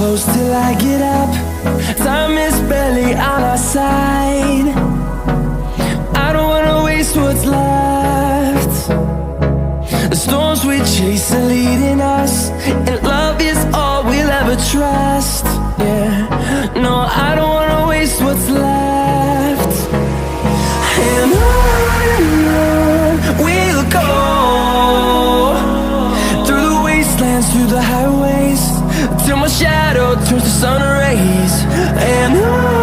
close till I get up. Time is barely on our side. I don't wanna waste what's left. The storms we chase are leading us, and love is all we'll ever trust. Yeah, no, I don't wanna waste what's left. And on we'll go, through the wastelands, through the highways, till my shadow turns to sun rays. And on